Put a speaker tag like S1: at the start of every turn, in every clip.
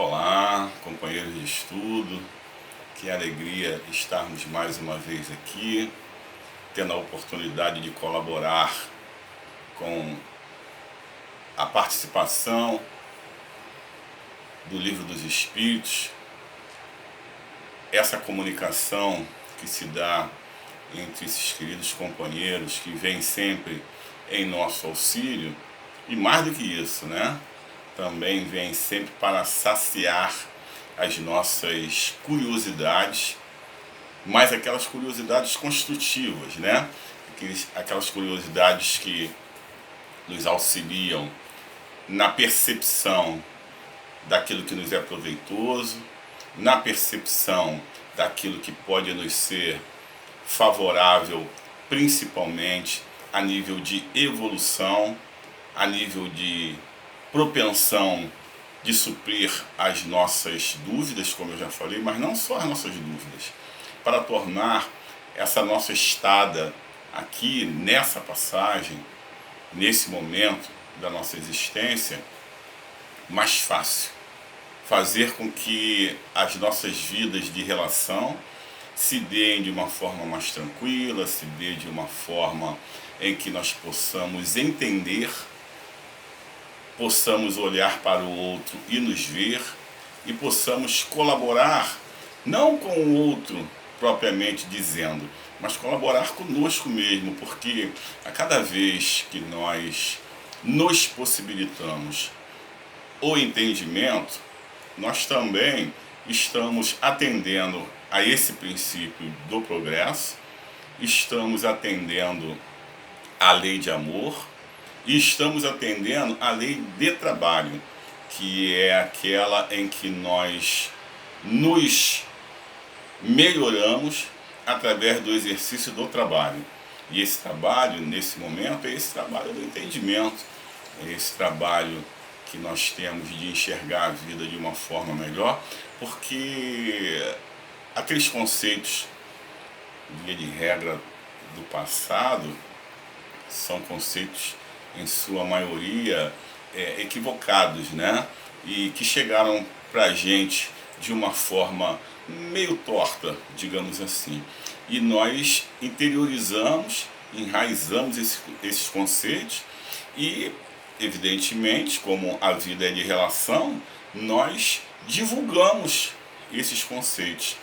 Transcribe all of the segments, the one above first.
S1: Olá, companheiros de estudo, que alegria estarmos mais uma vez aqui, tendo a oportunidade de colaborar com a participação do Livro dos Espíritos, essa comunicação que se dá entre esses queridos companheiros que vêm sempre em nosso auxílio, e mais do que isso, né? Também vem sempre para saciar as nossas curiosidades, mas aquelas curiosidades construtivas, né? Aquelas curiosidades que nos auxiliam na percepção daquilo que nos é proveitoso, na percepção daquilo que pode nos ser favorável, principalmente a nível de evolução, a nível de propensão de suprir as nossas dúvidas, como eu já falei, mas não só as nossas dúvidas, para tornar essa nossa estada aqui nessa passagem, nesse momento da nossa existência, mais fácil. Fazer com que as nossas vidas de relação se deem de uma forma mais tranquila, se dê de uma forma em que nós possamos entender, possamos olhar para o outro e nos ver, e possamos colaborar, não com o outro propriamente dizendo, mas colaborar conosco mesmo, porque a cada vez que nós nos possibilitamos o entendimento, nós também estamos atendendo a esse princípio do progresso, estamos atendendo a lei de amor, e estamos atendendo a lei de trabalho, que é aquela em que nós nos melhoramos através do exercício do trabalho. E esse trabalho, nesse momento, é esse trabalho do entendimento, é esse trabalho que nós temos de enxergar a vida de uma forma melhor, porque aqueles conceitos, via de regra, do passado, são conceitos em sua maioria equivocados, né? E que chegaram para a gente de uma forma meio torta, digamos assim. E nós interiorizamos, enraizamos esses conceitos e, evidentemente, como a vida é de relação, nós divulgamos esses conceitos.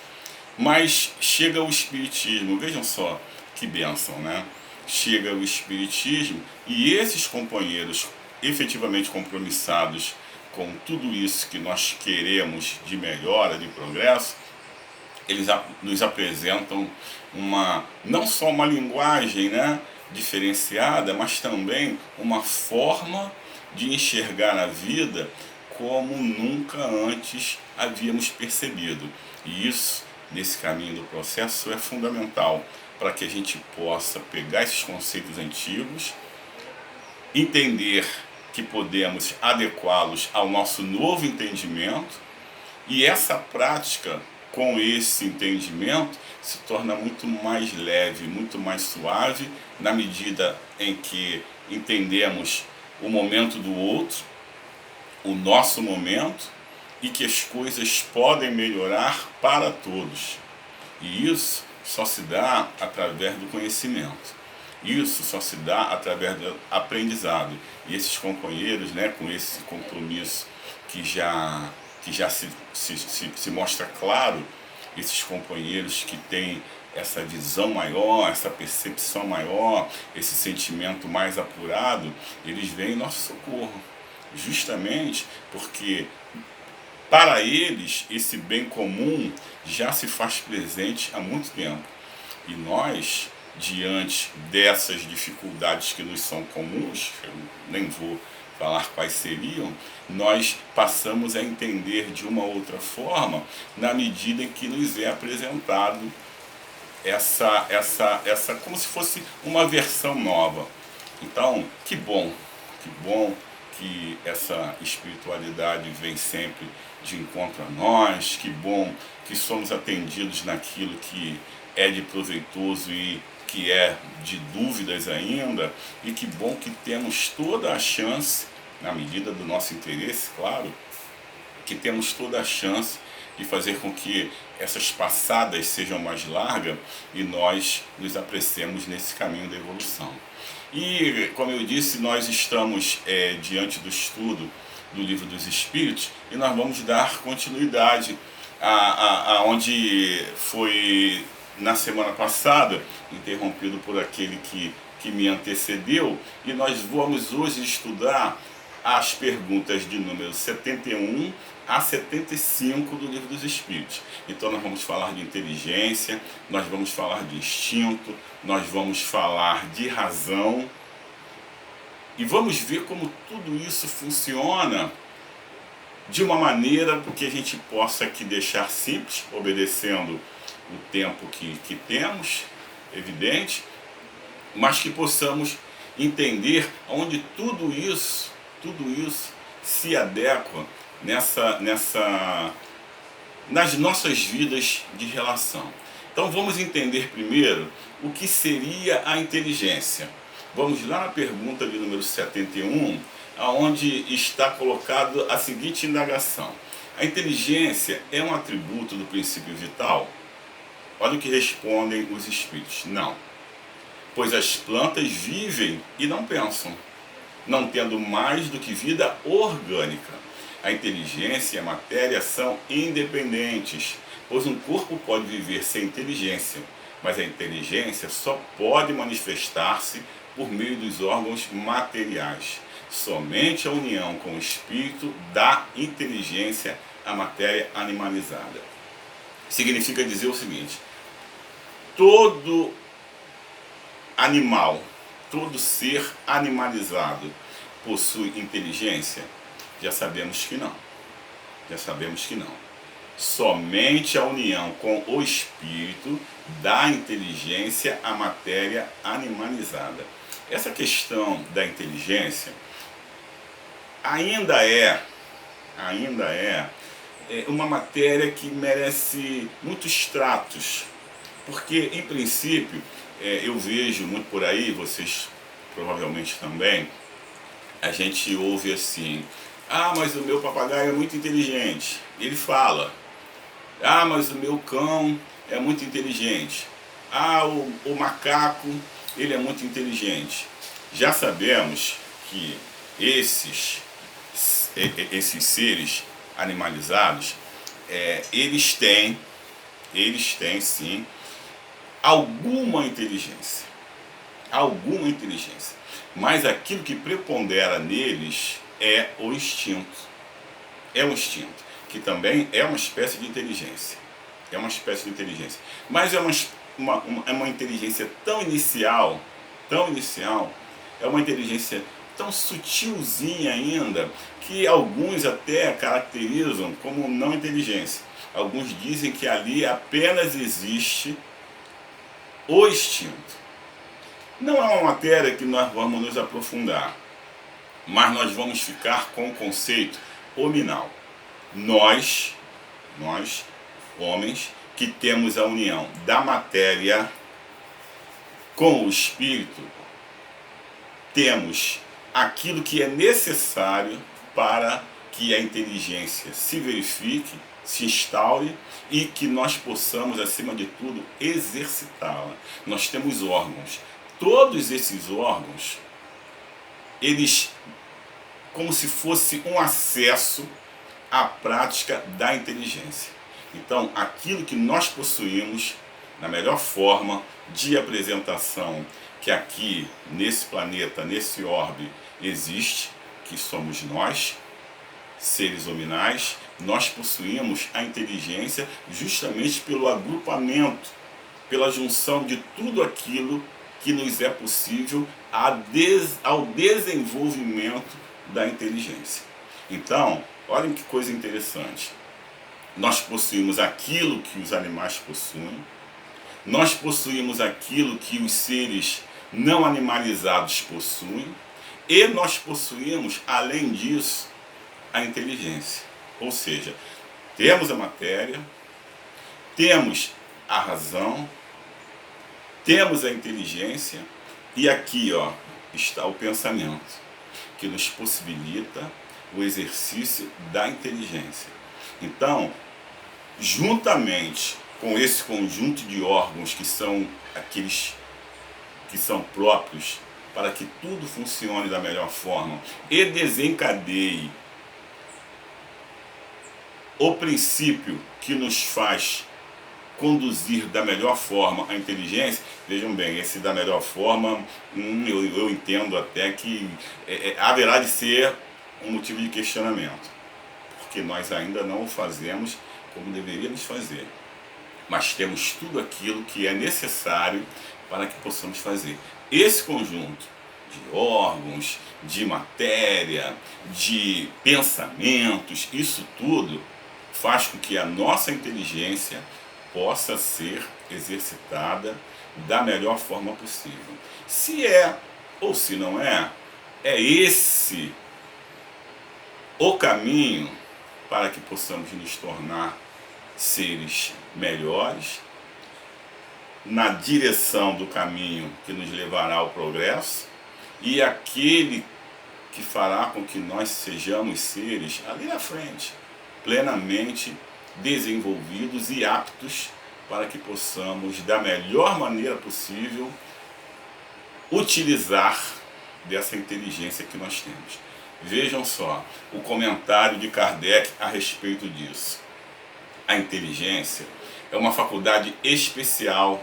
S1: Mas chega o Espiritismo, vejam só que bênção, né? Chega o Espiritismo e esses companheiros efetivamente compromissados com tudo isso que nós queremos de melhora, de progresso, eles nos apresentam não só uma linguagem, né, diferenciada, mas também uma forma de enxergar a vida como nunca antes havíamos percebido. E isso, nesse caminho do processo, é fundamental para que a gente possa pegar esses conceitos antigos, entender que podemos adequá-los ao nosso novo entendimento, e essa prática com esse entendimento se torna muito mais leve, muito mais suave, na medida em que entendemos o momento do outro, o nosso momento, e que as coisas podem melhorar para todos. E isso só se dá através do conhecimento. Isso só se dá através do aprendizado. E esses companheiros, né, com esse compromisso que já se mostra claro, esses companheiros que têm essa visão maior, essa percepção maior, esse sentimento mais apurado, eles vêm em nosso socorro. Justamente porque para eles, esse bem comum já se faz presente há muito tempo. E nós, diante dessas dificuldades que nos são comuns, eu nem vou falar quais seriam, nós passamos a entender de uma outra forma, na medida em que nos é apresentado essa como se fosse uma versão nova. Então, que bom que essa espiritualidade vem sempre de encontro a nós, que bom que somos atendidos naquilo que é de proveitoso e que é de dúvidas ainda, e que bom que temos toda a chance, na medida do nosso interesse, claro, que temos toda a chance de fazer com que essas passadas sejam mais largas e nós nos apressemos nesse caminho da evolução. E, como eu disse, nós estamos diante do estudo do Livro dos Espíritos e nós vamos dar continuidade a onde foi na semana passada, interrompido por aquele que me antecedeu, e nós vamos hoje estudar as perguntas de número 71 a 75 do Livro dos Espíritos. Então nós vamos falar de inteligência, nós vamos falar de instinto, nós vamos falar de razão, e vamos ver como tudo isso funciona de uma maneira que a gente possa aqui deixar simples, obedecendo o tempo que temos, evidente, mas que possamos entender onde tudo isso se adequa nas nossas vidas de relação. Então vamos entender primeiro o que seria a inteligência. Vamos lá na pergunta de número 71, onde está colocado a seguinte indagação: a inteligência é um atributo do princípio vital? Olha o que respondem os espíritos: não, pois as plantas vivem e não pensam, não tendo mais do que vida orgânica. A inteligência e a matéria são independentes, pois um corpo pode viver sem inteligência, mas a inteligência só pode manifestar-se por meio dos órgãos materiais. Somente a união com o espírito dá inteligência à matéria animalizada. Significa dizer o seguinte: todo animal, todo ser animalizado possui inteligência? Já sabemos que não. Já sabemos que não. Somente a união com o espírito dá inteligência à matéria animalizada. Essa questão da inteligência ainda é uma matéria que merece muitos tratos, porque, em princípio, eu vejo muito por aí, vocês provavelmente também, a gente ouve assim: ah, mas o meu papagaio é muito inteligente. Ele fala: ah, mas o meu cão é muito inteligente. Ah, o macaco, ele é muito inteligente. Já sabemos que esses seres animalizados, eles têm sim alguma inteligência, mas aquilo que prepondera neles é o instinto, que também é uma espécie de inteligência, mas é uma inteligência tão inicial, é uma inteligência tão sutilzinha ainda, que alguns até caracterizam como não inteligência. Alguns dizem que ali apenas existe o instinto. Não é uma matéria que nós vamos nos aprofundar, mas nós vamos ficar com o conceito hominal. Nós, homens, que temos a união da matéria com o espírito, temos aquilo que é necessário para que a inteligência se verifique, se instaure e que nós possamos, acima de tudo, exercitá-la. Nós temos órgãos. Todos esses órgãos, eles, como se fosse um acesso à prática da inteligência. Então, aquilo que nós possuímos, na melhor forma de apresentação que aqui nesse planeta, nesse orbe, existe, que somos nós, seres hominais, nós possuímos a inteligência justamente pelo agrupamento, pela junção de tudo aquilo que nos é possível ao desenvolvimento da inteligência. Então, olhem que coisa interessante. Nós possuímos aquilo que os animais possuem, nós possuímos aquilo que os seres não animalizados possuem, e nós possuímos, além disso, a inteligência. Ou seja, temos a matéria, temos a razão, temos a inteligência, e aqui está o pensamento, que nos possibilita o exercício da inteligência. Então, juntamente com esse conjunto de órgãos que são aqueles que são próprios para que tudo funcione da melhor forma e desencadeie o princípio que nos faz conduzir da melhor forma a inteligência. Vejam bem, esse da melhor forma, eu entendo até que haverá de ser um motivo de questionamento, porque nós ainda não o fazemos como deveríamos fazer, mas temos tudo aquilo que é necessário para que possamos fazer. Esse conjunto de órgãos, de matéria, de pensamentos, isso tudo faz com que a nossa inteligência possa ser exercitada da melhor forma possível. Se é ou se não é, é esse o caminho para que possamos nos tornar seres melhores, na direção do caminho que nos levará ao progresso, e aquele que fará com que nós sejamos seres ali na frente, plenamente desenvolvidos e aptos para que possamos, da melhor maneira possível, utilizar dessa inteligência que nós temos. Vejam só o comentário de Kardec a respeito disso. A inteligência é uma faculdade especial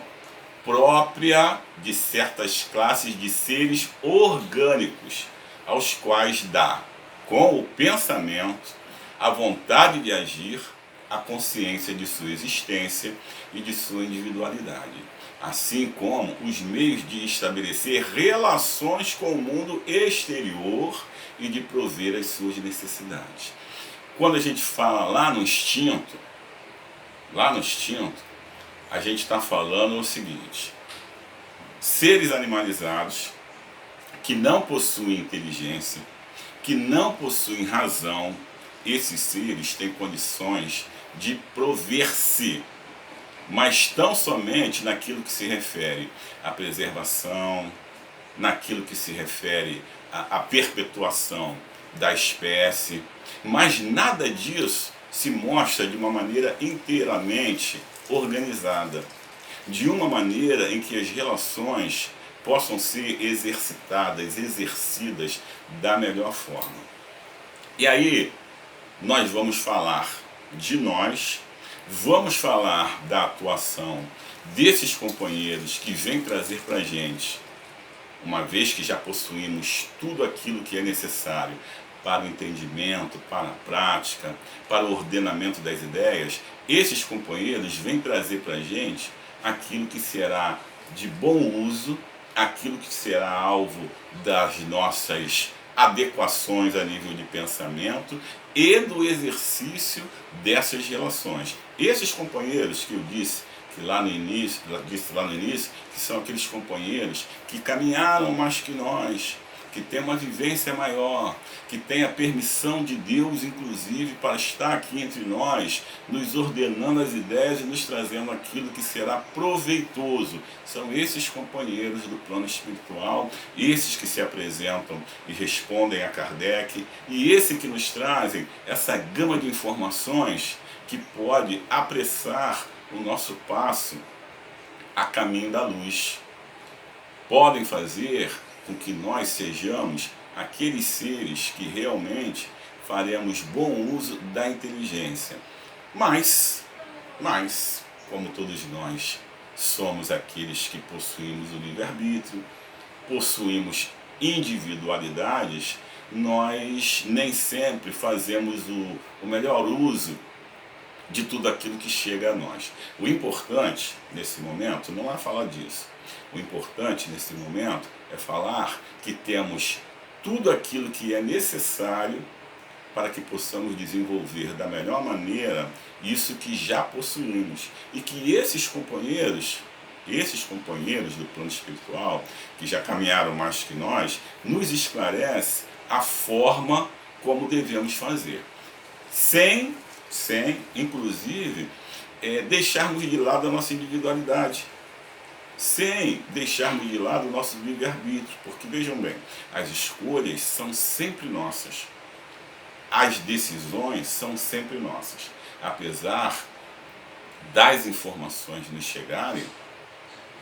S1: própria de certas classes de seres orgânicos, aos quais dá, com o pensamento, a vontade de agir, a consciência de sua existência e de sua individualidade, assim como os meios de estabelecer relações com o mundo exterior e de prover as suas necessidades. Quando a gente fala lá no instinto, a gente está falando o seguinte: seres animalizados que não possuem inteligência, que não possuem razão, esses seres têm condições de prover-se, mas tão somente naquilo que se refere à preservação, naquilo que se refere à perpetuação da espécie, mas nada disso se mostra de uma maneira inteiramente organizada, de uma maneira em que as relações possam ser exercitadas, exercidas da melhor forma. E aí nós vamos falar de nós, vamos falar da atuação desses companheiros que vêm trazer para a gente, uma vez que já possuímos tudo aquilo que é necessário para o entendimento, para a prática, para o ordenamento das ideias, esses companheiros vêm trazer para a gente aquilo que será de bom uso, aquilo que será alvo das nossas adequações a nível de pensamento e do exercício dessas relações. Esses companheiros que eu disse que lá no início, que são aqueles companheiros que caminharam mais que nós, que têm uma vivência maior, que têm a permissão de Deus, inclusive, para estar aqui entre nós, nos ordenando as ideias e nos trazendo aquilo que será proveitoso. São esses companheiros do plano espiritual, esses que se apresentam e respondem a Kardec, e esse que nos trazem essa gama de informações que pode apressar o nosso passo a caminho da luz. Podem fazer com que nós sejamos aqueles seres que realmente faremos bom uso da inteligência. Mas, como todos nós, somos aqueles que possuímos o livre-arbítrio, possuímos individualidades, nós nem sempre fazemos o melhor uso de tudo aquilo que chega a nós. O importante nesse momento não é falar disso. O importante nesse momento é falar que temos tudo aquilo que é necessário para que possamos desenvolver da melhor maneira isso que já possuímos. E que esses companheiros do plano espiritual, que já caminharam mais que nós, nos esclarece a forma como devemos fazer. Sem inclusive, deixarmos de lado a nossa individualidade, sem deixarmos de lado o nosso livre-arbítrio, porque vejam bem, as escolhas são sempre nossas. as decisões são sempre nossas. Apesar das informações nos chegarem,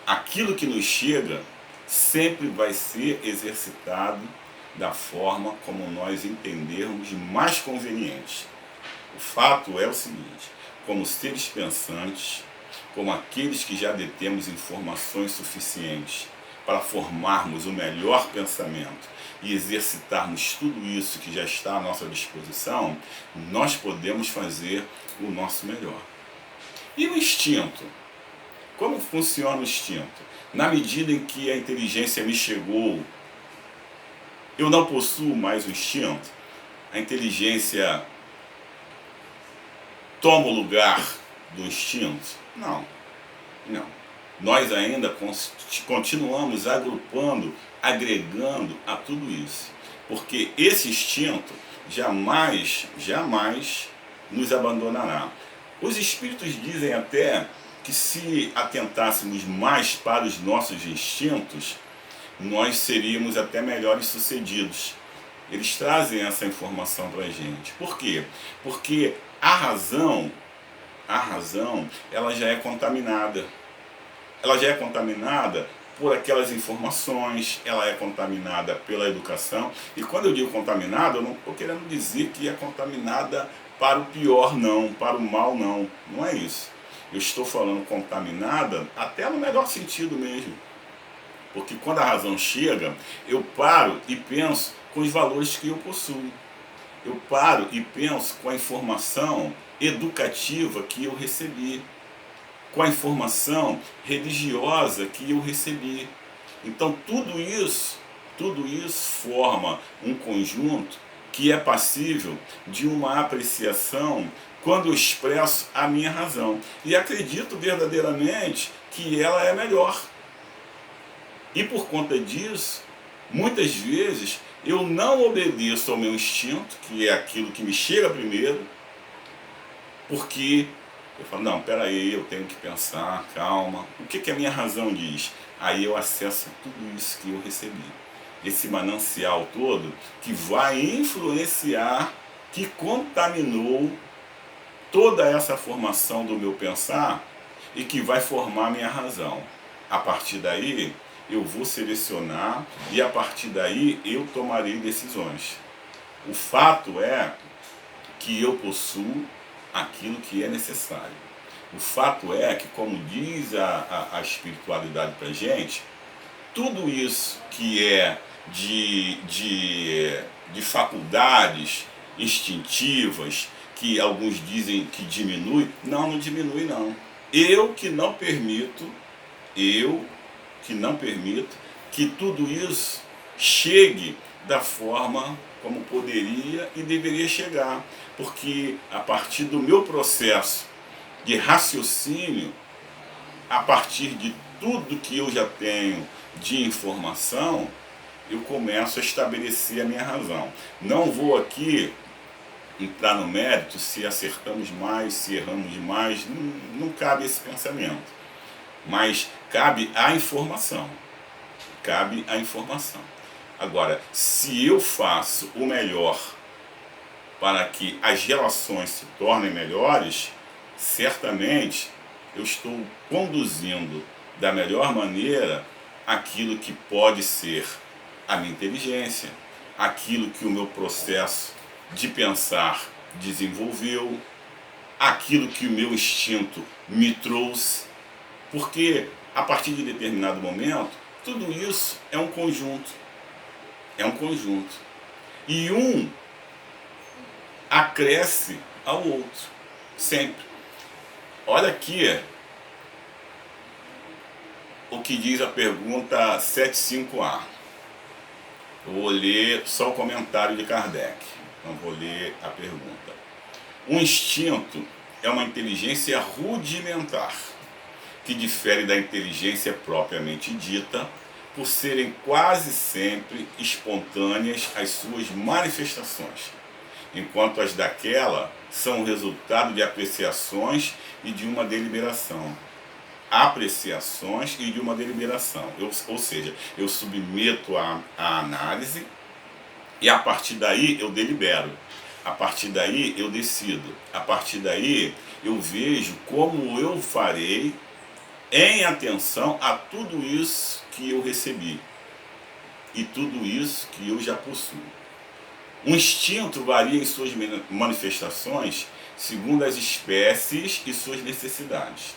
S1: aquilo que nos chega sempre vai ser exercitado da forma como nós entendermos mais conveniente. O fato é o seguinte: como seres pensantes, como aqueles que já detemos informações suficientes para formarmos o melhor pensamento e exercitarmos tudo isso que já está à nossa disposição, nós podemos fazer o nosso melhor. E o instinto? Como funciona o instinto? Na medida em que a inteligência me chegou, eu não possuo mais o instinto? A inteligência toma o lugar do instinto? Não, não. Nós ainda continuamos agrupando, agregando a tudo isso. Porque esse instinto jamais nos abandonará. Os espíritos dizem até que se atentássemos mais para os nossos instintos, nós seríamos até melhores sucedidos. Eles trazem essa informação para a gente. Por quê? Porque a razão, ela já é contaminada. Ela já é contaminada por aquelas informações, ela é contaminada pela educação. E quando eu digo contaminada, eu não estou querendo dizer que é contaminada para o pior, não, para o mal, não. Não é isso. Eu estou falando contaminada até no melhor sentido mesmo. Porque quando a razão chega, eu paro e penso com os valores que eu possuo. Eu paro e penso com a informação educativa que eu recebi, com a informação religiosa que eu recebi. Então tudo isso forma um conjunto que é passível de uma apreciação quando eu expresso a minha razão. E acredito verdadeiramente que ela é melhor. E por conta disso, muitas vezes eu não obedeço ao meu instinto, que é aquilo que me chega primeiro, porque eu falo, não, peraí, eu tenho que pensar, calma, o que a minha razão diz? Aí eu acesso tudo isso que eu recebi. Esse manancial todo que vai influenciar, que contaminou toda essa formação do meu pensar e que vai formar minha razão. A partir daí, eu vou selecionar e a partir daí eu tomarei decisões. O fato é que eu possuo aquilo que é necessário. O fato é que, como diz a espiritualidade para a gente, tudo isso que é de faculdades instintivas, que alguns dizem que diminui, não diminui não. Eu que não permito que tudo isso chegue da forma como poderia e deveria chegar. Porque a partir do meu processo de raciocínio, a partir de tudo que eu já tenho de informação, eu começo a estabelecer a minha razão. Não vou aqui entrar no mérito se acertamos mais, se erramos mais, não cabe esse pensamento. Mas cabe a informação. Cabe a informação. Agora, se eu faço o melhor para que as relações se tornem melhores, certamente eu estou conduzindo da melhor maneira aquilo que pode ser a minha inteligência, aquilo que o meu processo de pensar desenvolveu, aquilo que o meu instinto me trouxe, porque a partir de determinado momento, tudo isso é um conjunto. É um conjunto. E um acresce ao outro, sempre. Olha aqui o que diz a pergunta 75A. Eu vou ler só o comentário de Kardec, não vou ler a pergunta. Um instinto é uma inteligência rudimentar, que difere da inteligência propriamente dita, por serem quase sempre espontâneas as suas manifestações, enquanto as daquela são resultado de apreciações e de uma deliberação. Apreciações e de uma deliberação. Ou seja, eu submeto a análise e a partir daí eu delibero. A partir daí eu decido. A partir daí eu vejo como eu farei em atenção a tudo isso que eu recebi e tudo isso que eu já possuo. O instinto varia em suas manifestações segundo as espécies e suas necessidades.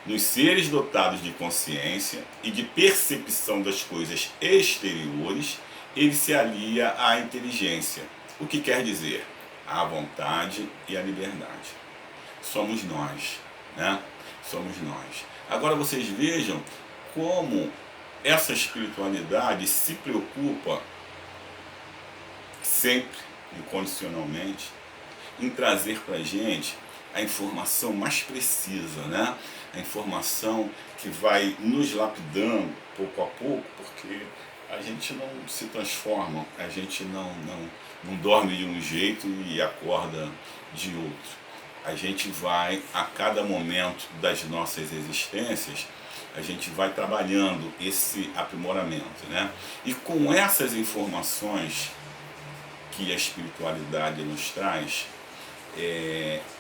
S1: Nos seres dotados de consciência e de percepção das coisas exteriores, ele se alia à inteligência, o que quer dizer à vontade e à liberdade. Somos nós, né? Somos nós. Agora vocês vejam como essa espiritualidade se preocupa sempre, incondicionalmente, em trazer para a gente a informação mais precisa, né? A informação que vai nos lapidando pouco a pouco, porque a gente não se transforma, a gente não dorme de um jeito e acorda de outro. A gente vai, a cada momento das nossas existências, a gente vai trabalhando esse aprimoramento, né? E com essas informações que a espiritualidade nos traz,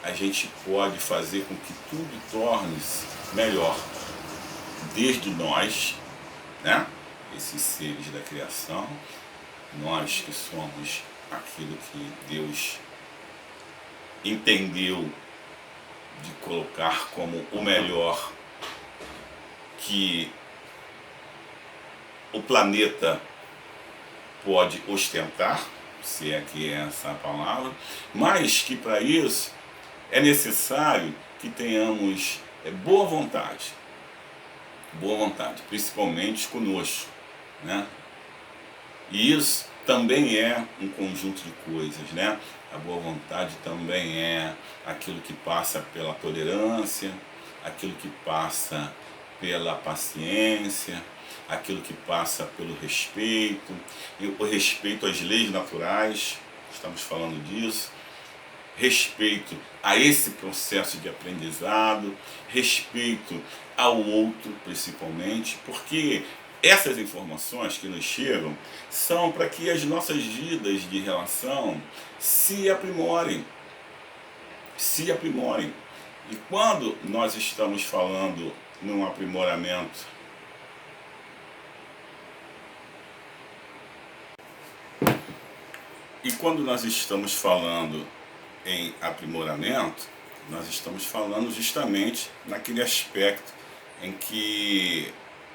S1: a gente pode fazer com que tudo torne-se melhor, desde nós, né? Esses seres da criação, nós que somos aquilo que Deus entendeu de colocar como o melhor que o planeta pode ostentar, se é que é essa a palavra, mas que para isso é necessário que tenhamos boa vontade, principalmente conosco, né? E isso também é um conjunto de coisas, né? A boa vontade também é aquilo que passa pela tolerância, aquilo que passa pela paciência, aquilo que passa pelo respeito, e o respeito às leis naturais, estamos falando disso, respeito a esse processo de aprendizado, respeito ao outro principalmente, porque essas informações que nos chegam são para que as nossas vidas de relação se aprimorem. E quando nós estamos falando num aprimoramento em aprimoramento, nós estamos falando justamente naquele aspecto em que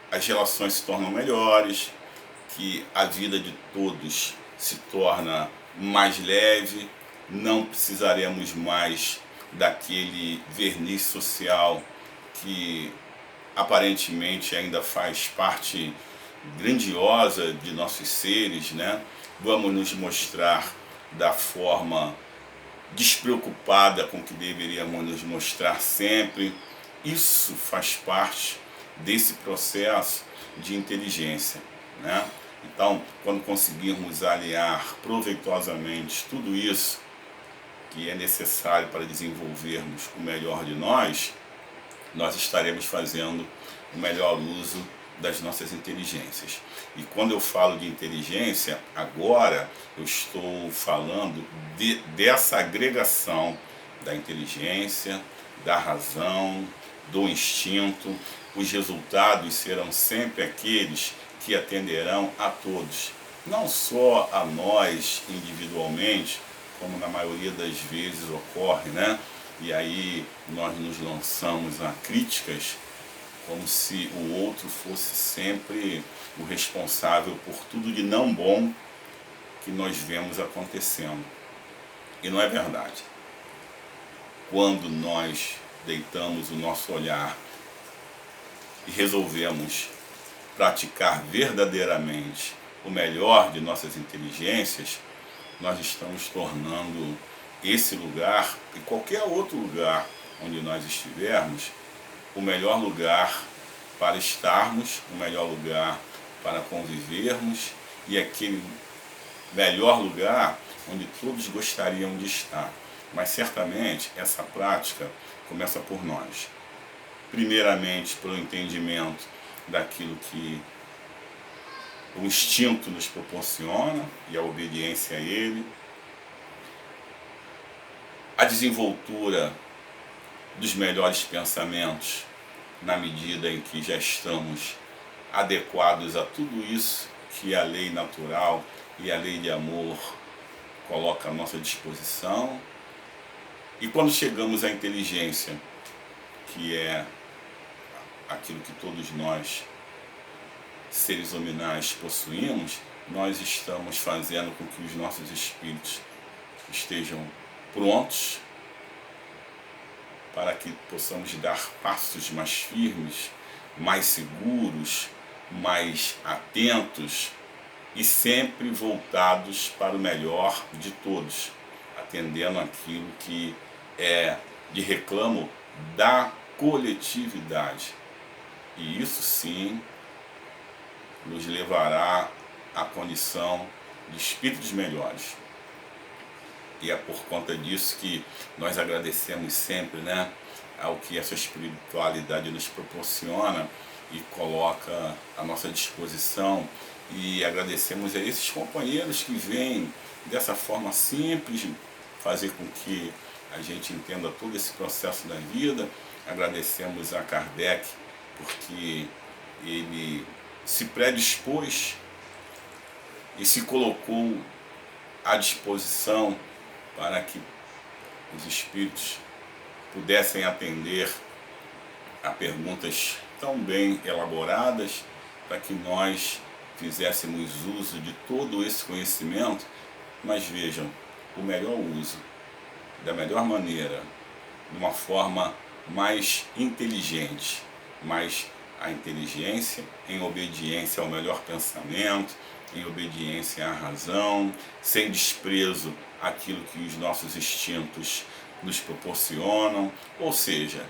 S1: as relações se tornam melhores, que a vida de todos se torna mais leve, não precisaremos mais daquele verniz social que aparentemente ainda faz parte grandiosa de nossos seres, né? Vamos nos mostrar da forma despreocupada com que deveríamos nos mostrar sempre. Isso faz parte desse processo de inteligência, né? Então, quando conseguirmos aliar proveitosamente tudo isso que é necessário para desenvolvermos o melhor de nós, nós estaremos fazendo o melhor uso das nossas inteligências. E quando eu falo de inteligência, agora eu estou falando dessa agregação da inteligência, da razão, do instinto. Os resultados serão sempre aqueles que atenderão a todos, não só a nós individualmente, como na maioria das vezes ocorre, né? E aí nós nos lançamos a críticas como se o outro fosse sempre o responsável por tudo de não bom que nós vemos acontecendo. E não é verdade. Quando nós deitamos o nosso olhar e resolvemos praticar verdadeiramente o melhor de nossas inteligências, nós estamos tornando esse lugar e qualquer outro lugar onde nós estivermos o melhor lugar para estarmos, o melhor lugar para convivermos e aquele melhor lugar onde todos gostariam de estar. Mas certamente essa prática começa por nós. Primeiramente pelo entendimento daquilo que o instinto nos proporciona e a obediência a ele. a desenvoltura dos melhores pensamentos, na medida em que já estamos adequados a tudo isso que a lei natural e a lei de amor coloca à nossa disposição. E quando chegamos à inteligência, que é aquilo que todos nós, seres hominais, possuímos, nós estamos fazendo com que os nossos espíritos estejam prontos para que possamos dar passos mais firmes, mais seguros, mais atentos e sempre voltados para o melhor de todos, atendendo aquilo que é de reclamo da coletividade. E isso sim nos levará à condição de espíritos melhores. E é por conta disso que nós agradecemos sempre, né, ao que essa espiritualidade nos proporciona e coloca à nossa disposição, e agradecemos a esses companheiros que vêm dessa forma simples fazer com que a gente entenda todo esse processo da vida. Agradecemos a Kardec porque ele se predispôs e se colocou à disposição para que os espíritos pudessem atender a perguntas tão bem elaboradas, para que nós fizéssemos uso de todo esse conhecimento, mas vejam, o melhor uso, da melhor maneira, de uma forma mais inteligente, mas a inteligência em obediência ao melhor pensamento, em obediência à razão, sem desprezo àquilo que os nossos instintos nos proporcionam, ou seja,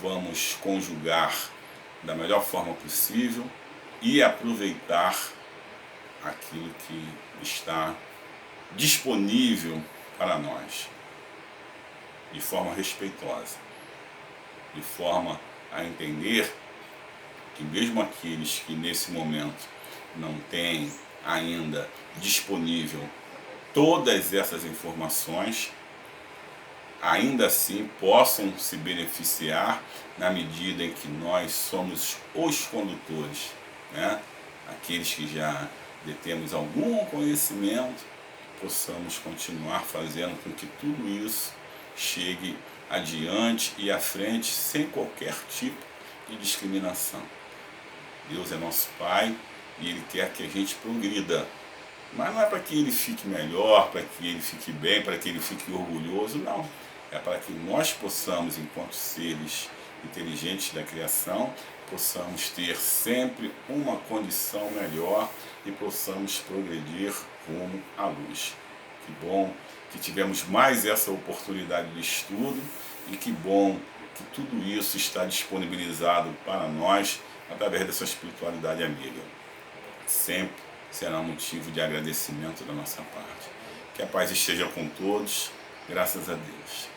S1: vamos conjugar da melhor forma possível e aproveitar aquilo que está disponível para nós, de forma respeitosa, de forma a entender que mesmo aqueles que nesse momento não têm ainda disponível todas essas informações, ainda assim possam se beneficiar na medida em que nós somos os condutores, né? Aqueles que já detemos algum conhecimento, possamos continuar fazendo com que tudo isso chegue adiante e à frente sem qualquer tipo de discriminação. Deus é nosso Pai e Ele quer que a gente progrida, mas não é para que Ele fique melhor, para que Ele fique bem, para que Ele fique orgulhoso, não. É para que nós possamos, enquanto seres inteligentes da criação, possamos ter sempre uma condição melhor e possamos progredir rumo à luz. Que bom que tivemos mais essa oportunidade de estudo e que bom que tudo isso está disponibilizado para nós através dessa espiritualidade amiga. Sempre será motivo de agradecimento da nossa parte. Que a paz esteja com todos, graças a Deus.